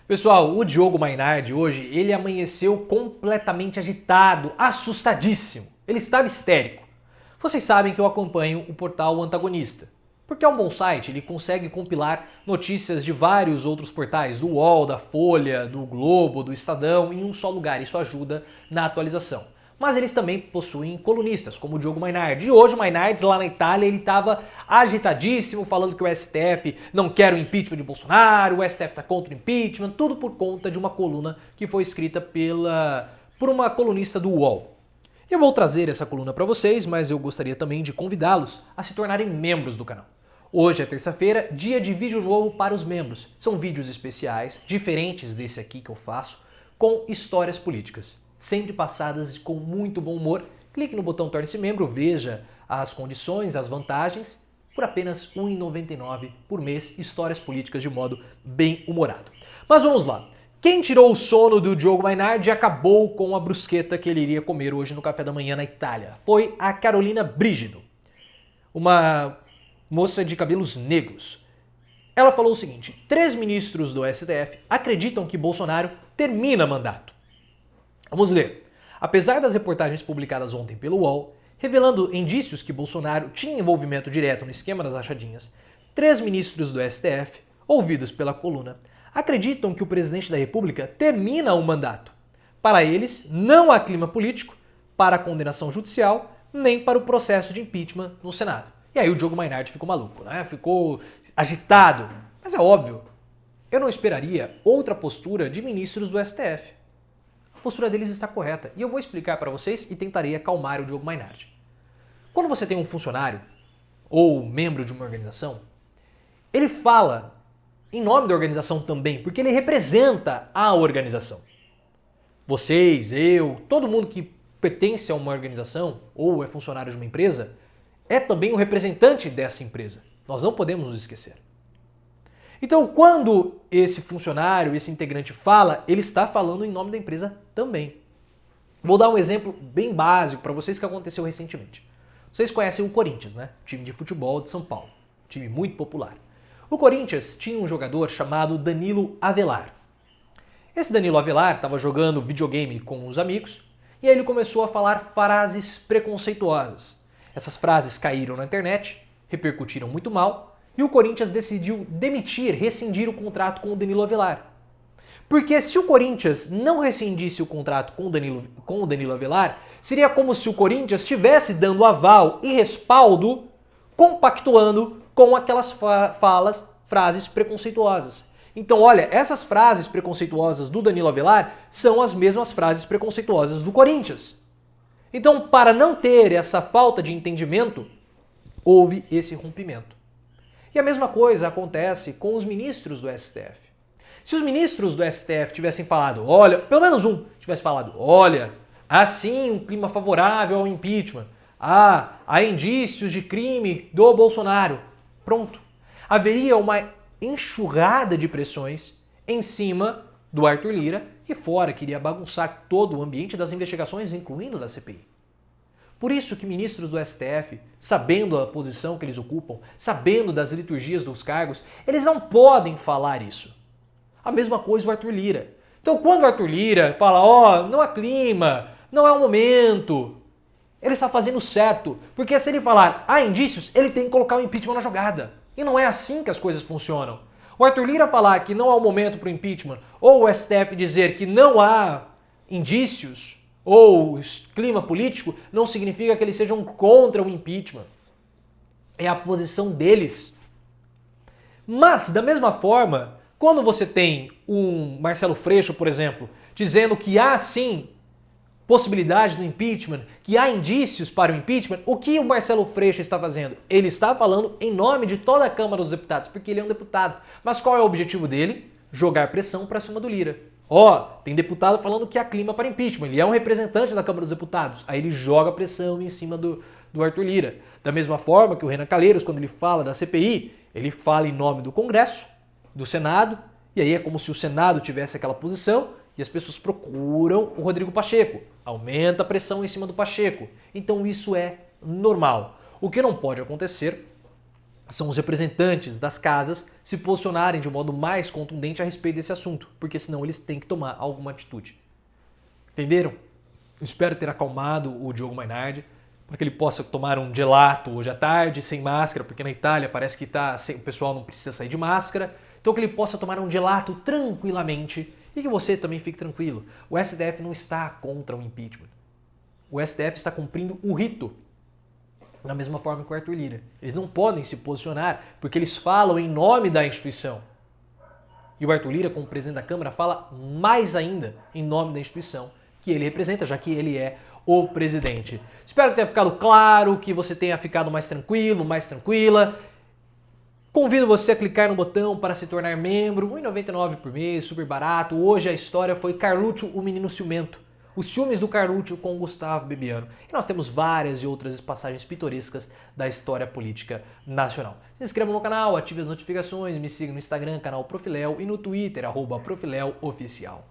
Pessoal, o Diogo Mainardi hoje, ele amanheceu completamente agitado, assustadíssimo. Ele estava histérico. Vocês sabem que eu acompanho o portal Antagonista, porque é um bom site, ele consegue compilar notícias de vários outros portais, do UOL, da Folha, do Globo, do Estadão, em um só lugar. Isso ajuda na atualização. Mas eles também possuem colunistas, como o Diogo Mainardi. E hoje o Mainardi, lá na Itália, ele estava agitadíssimo, falando que o STF não quer o impeachment de Bolsonaro, o STF está contra o impeachment, tudo por conta de uma coluna que foi escrita por uma colunista do UOL. Eu vou trazer essa coluna para vocês, mas eu gostaria também de convidá-los a se tornarem membros do canal. Hoje é terça-feira, dia de vídeo novo para os membros. São vídeos especiais, diferentes desse aqui que eu faço, com histórias políticas, sempre passadas com muito bom humor. Clique no botão Torne-se Membro, veja as condições, as vantagens, por apenas R$ 1,99 por mês, histórias políticas de modo bem humorado. Mas vamos lá. Quem tirou o sono do Diogo Mainardi acabou com a brusqueta que ele iria comer hoje no café da manhã na Itália. Foi a Carolina Brígido, uma moça de cabelos negros. Ela falou o seguinte: 3 ministros do STF acreditam que Bolsonaro termina mandato. Vamos ler. Apesar das reportagens publicadas ontem pelo UOL, revelando indícios que Bolsonaro tinha envolvimento direto no esquema das rachadinhas, 3 ministros do STF, ouvidos pela coluna, acreditam que o presidente da República termina o mandato. Para eles, não há clima político para a condenação judicial, nem para o processo de impeachment no Senado. E aí o Diogo Mainardi ficou maluco, né? Ficou agitado. Mas é óbvio, eu não esperaria outra postura de ministros do STF. A postura deles está correta e eu vou explicar para vocês e tentarei acalmar o Diogo Mainardi. Quando você tem um funcionário ou membro de uma organização, ele fala em nome da organização também, porque ele representa a organização. Vocês, eu, todo mundo que pertence a uma organização ou é funcionário de uma empresa é também o representante dessa empresa. Nós não podemos nos esquecer. Então, quando esse funcionário, esse integrante fala, ele está falando em nome da empresa também. Vou dar um exemplo bem básico para vocês que aconteceu recentemente. Vocês conhecem o Corinthians, né? Time de futebol de São Paulo. Time muito popular. O Corinthians tinha um jogador chamado Danilo Avelar. Esse Danilo Avelar estava jogando videogame com os amigos e aí ele começou a falar frases preconceituosas. Essas frases caíram na internet, repercutiram muito mal e o Corinthians decidiu rescindir o contrato com o Danilo Avelar. Porque se o Corinthians não rescindisse o contrato com o Danilo Avelar, seria como se o Corinthians estivesse dando aval e respaldo, compactuando com aquelas frases preconceituosas. Então, olha, essas frases preconceituosas do Danilo Avelar são as mesmas frases preconceituosas do Corinthians. Então, para não ter essa falta de entendimento, houve esse rompimento. E a mesma coisa acontece com os ministros do STF. Se os ministros do STF tivessem falado, olha, pelo menos um tivesse falado, olha, há sim um clima favorável ao impeachment, há indícios de crime do Bolsonaro, pronto. Haveria uma enxurrada de pressões em cima do Arthur Lira e fora, que iria bagunçar todo o ambiente das investigações, incluindo da CPI. Por isso que ministros do STF, sabendo a posição que eles ocupam, sabendo das liturgias dos cargos, eles não podem falar isso. A mesma coisa o Arthur Lira. Então quando o Arthur Lira fala, não há clima, não é o momento, ele está fazendo certo, porque se ele falar há indícios, ele tem que colocar o impeachment na jogada. E não é assim que as coisas funcionam. O Arthur Lira falar que não há o momento para o impeachment, ou o STF dizer que não há indícios ou clima político, não significa que eles sejam contra o impeachment. É a posição deles. Mas, da mesma forma, quando você tem um Marcelo Freixo, por exemplo, dizendo que há sim possibilidade do impeachment, que há indícios para o impeachment, o que o Marcelo Freixo está fazendo? Ele está falando em nome de toda a Câmara dos Deputados, porque ele é um deputado. Mas qual é o objetivo dele? Jogar pressão para cima do Lira. Tem deputado falando que há clima para impeachment, ele é um representante da Câmara dos Deputados, aí ele joga pressão em cima do Arthur Lira. Da mesma forma que o Renan Calheiros, quando ele fala da CPI, ele fala em nome do Congresso, do Senado, e aí é como se o Senado tivesse aquela posição e as pessoas procuram o Rodrigo Pacheco. Aumenta a pressão em cima do Pacheco. Então isso é normal. O que não pode acontecer são os representantes das casas se posicionarem de um modo mais contundente a respeito desse assunto, porque senão eles têm que tomar alguma atitude. Entenderam? Eu espero ter acalmado o Diogo Mainardi, para que ele possa tomar um gelato hoje à tarde, sem máscara, porque na Itália parece que o pessoal não precisa sair de máscara. Então que ele possa tomar um gelato tranquilamente e que você também fique tranquilo. O STF não está contra o impeachment. O STF está cumprindo o rito, da mesma forma que o Arthur Lira. Eles não podem se posicionar porque eles falam em nome da instituição. E o Arthur Lira, como presidente da Câmara, fala mais ainda em nome da instituição que ele representa, já que ele é o presidente. Espero que tenha ficado claro, que você tenha ficado mais tranquilo, mais tranquila. Convido você a clicar no botão para se tornar membro, R$ 1,99 por mês, super barato. Hoje a história foi Carluccio, o menino ciumento. Os ciúmes do Carluccio com Gustavo Bebiano. E nós temos várias e outras passagens pitorescas da história política nacional. Se inscreva no canal, ative as notificações, me siga no Instagram, canal Profiléu, e no Twitter, @ProfiléuOficial.